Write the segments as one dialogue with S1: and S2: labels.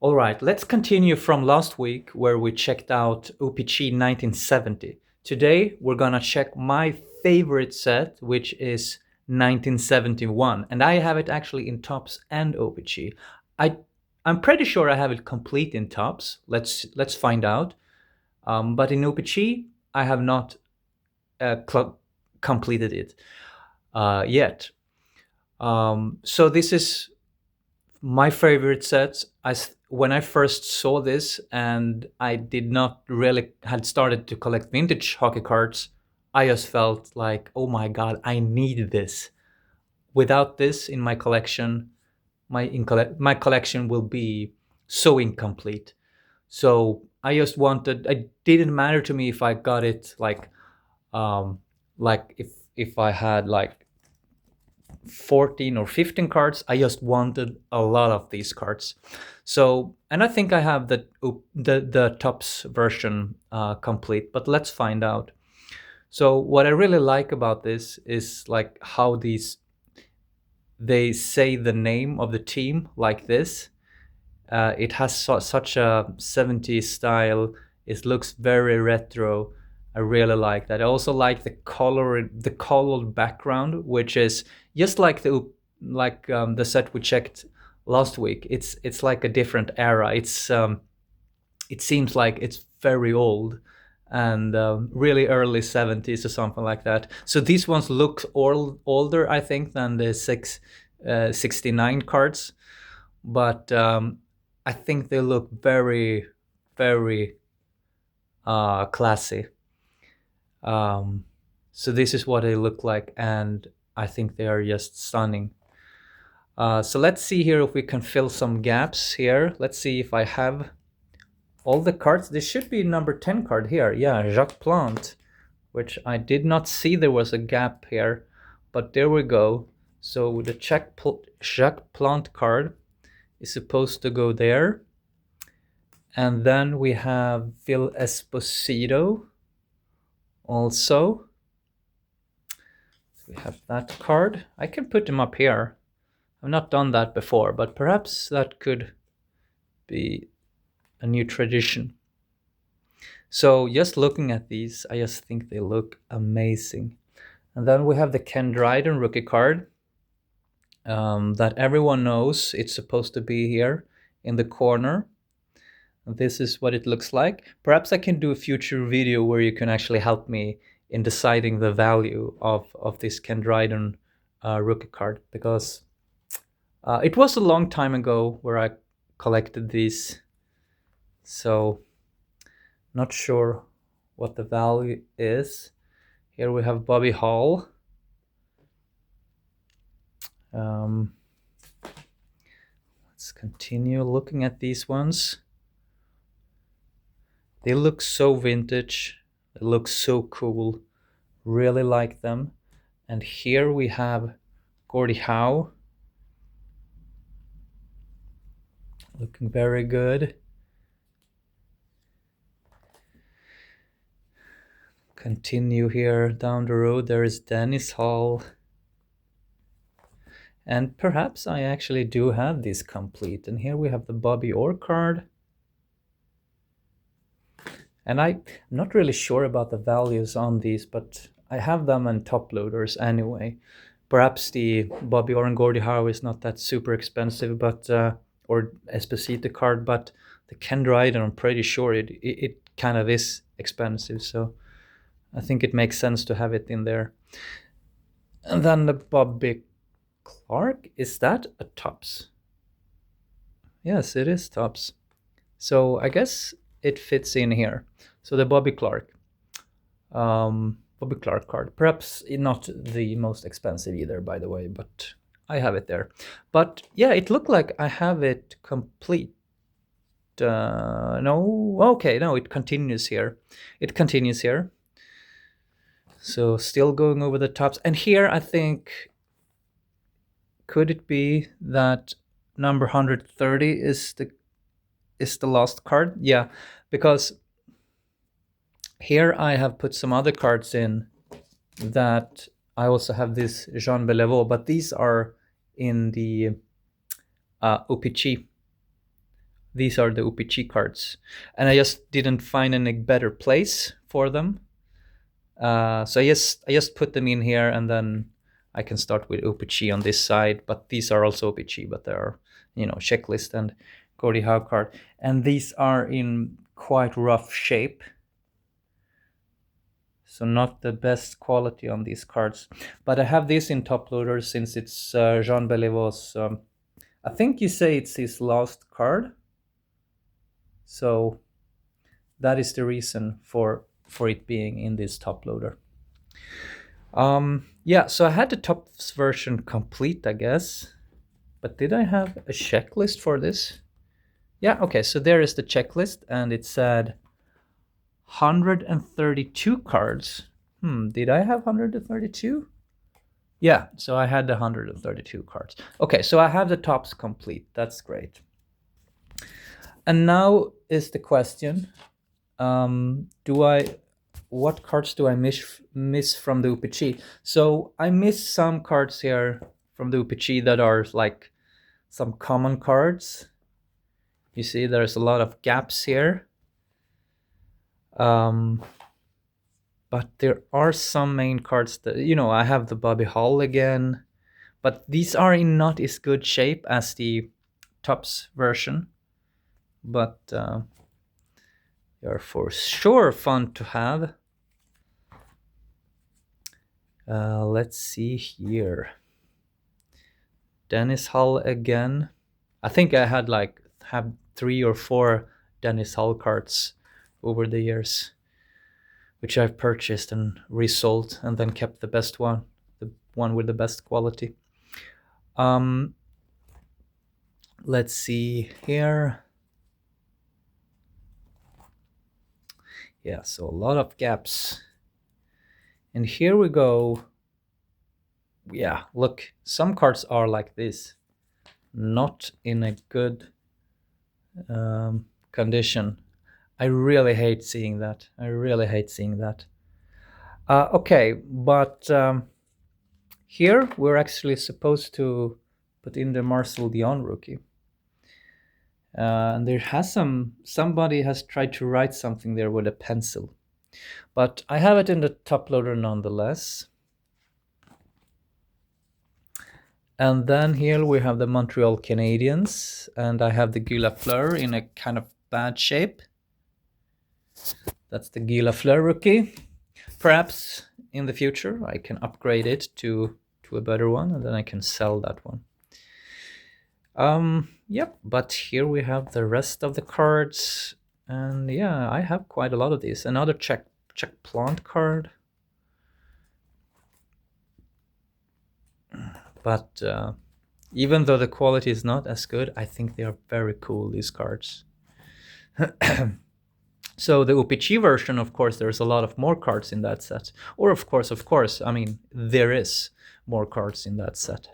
S1: All right, let's continue from last week where we checked out O-Pee-Chee 1970. Today we're gonna check my favorite set, which is 1971, and I have it actually in Topps and O-Pee-Chee. I I'm pretty sure I have it complete in Topps. Let's find out. But in O-Pee-Chee, I have not completed it yet. So this is my favorite sets. When I first saw this and I did not really had started to collect vintage hockey cards, I just felt like, oh my god, I need this. Without this in my collection, my collection will be so incomplete. So I just wanted. It didn't matter to me if I got it um, like if I had like 14 or 15 cards. I just wanted a lot of these cards. So, and I think I have the Topps version complete, but let's find out. So what I really like about this is like how they say the name of the team like this. It has such a 70s style. It looks very retro. I really like that. I also like the colored background, which is just like the set we checked last week. It's like a different era. It seems like it's very old and really early 70s or something like that. So these ones look older, I think, than the 69 cards, but I think they look very, very classy. So this is what they look like, and I think they are just stunning. So let's see here if we can fill some gaps here. Let's see if I have all the cards. This should be number 10 card here. Yeah, Jacques Plante, which I did not see there was a gap here, but there we go. So the Jacques Plante card is supposed to go there. And then we have Phil Esposito also. So we have that card. I can put him up here. I've not done that before, but perhaps that could be a new tradition. So just looking at these, I just think they look amazing. And then we have the Ken Dryden rookie card that everyone knows it's supposed to be here in the corner. This is what it looks like. Perhaps I can do a future video where you can actually help me in deciding the value of this Ken Dryden rookie card, because it was a long time ago where I collected these. So not sure what the value is. Here we have Bobby Hall. Let's continue looking at these ones. They look so vintage. They look so cool. Really like them. And here we have Gordie Howe. Looking very good. Continue here down the road. There is Dennis Hall. And perhaps I actually do have this complete. And here we have the Bobby Orr card. And I'm not really sure about the values on these, but I have them in top loaders anyway. Perhaps the Bobby Orr and Gordie Howe is not that super expensive, but or Esposito card, but the Ken Dryden, I'm pretty sure it kind of is expensive. So I think it makes sense to have it in there. And then the Bobby Clark, is that a Topps? Yes, it is Topps. So I guess it fits in here. So the Bobby Clark card, perhaps not the most expensive either, by the way, but I have it there. But yeah, it looked like I have it complete. No, okay, no, it continues here. It continues here. So still going over the tops. And here I think, could it be that number 130 is the last card? Yeah, because here I have put some other cards in that I also have this Jean Beliveau, but these are in the O-Pee-Chee These are the O-Pee-Chee cards, and I just didn't find any better place for them. So I just put them in here, and then I can start with O-Pee-Chee on this side. But these are also O-Pee-Chee, but they are, checklist and Gordie Howe card, and these are in quite rough shape. So not the best quality on these cards, but I have this in top loader since it's Jean Beliveau's. I think you say it's his last card. So that is the reason for it being in this top loader. Yeah, so I had the Topps version complete, I guess. But did I have a checklist for this? Yeah, okay, so there is the checklist, and it said 132 cards. Did I have 132? Yeah, so I had the 132 cards. Okay, so I have the Topps complete. That's great. And now is the question, what cards do I miss from the O-Pee-Chee? So I miss some cards here from the O-Pee-Chee that are like some common cards. You see there's a lot of gaps here. But there are some main cards that, I have the Bobby Hull again, but these are in not as good shape as the Topps version. But they're for sure fun to have. Let's see here. Dennis Hull again. I think I have 3 or 4 Dennis Hull cards over the years, which I've purchased and resold, and then kept the best one, the one with the best quality. Let's see here. Yeah, so a lot of gaps. And here we go. Yeah, look, some cards are like this, not in a good condition. I really hate seeing that. Okay, but here we're actually supposed to put in the Marcel Dion rookie. And there has somebody has tried to write something there with a pencil, but I have it in the top loader nonetheless. And then here we have the Montreal Canadiens, and I have the Guy Lafleur in a kind of bad shape. That's the Guy Lafleur rookie. Perhaps in the future I can upgrade it to a better one, and then I can sell that one. Yep, but here we have the rest of the cards, and yeah, I have quite a lot of these. Another Czech Plant card. But even though the quality is not as good, I think they are very cool, these cards. So the O-Pee-Chee version, of course, there's a lot of more cards in that set. Or of course, I mean, there is more cards in that set.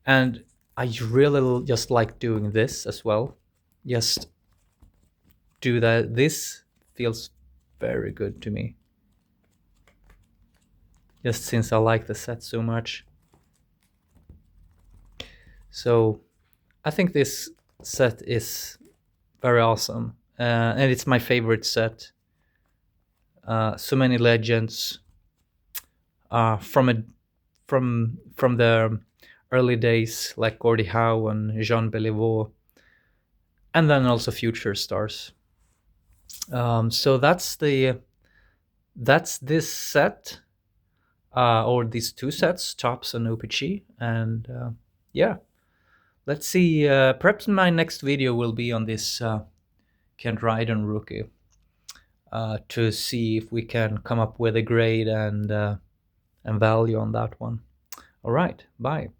S1: And I really just like doing this as well. Just do that. This feels very good to me. Just since I like the set so much. So I think this set is very awesome. And it's my favorite set. So many legends from the early days, like Gordie Howe and Jean Beliveau, and then also future stars. So that's this set, or these 2 sets, Topps and O-Pee-Chee, and yeah, let's see. Perhaps my next video will be on this Kent Ryden rookie, to see if we can come up with a grade and value on that one. All right, bye.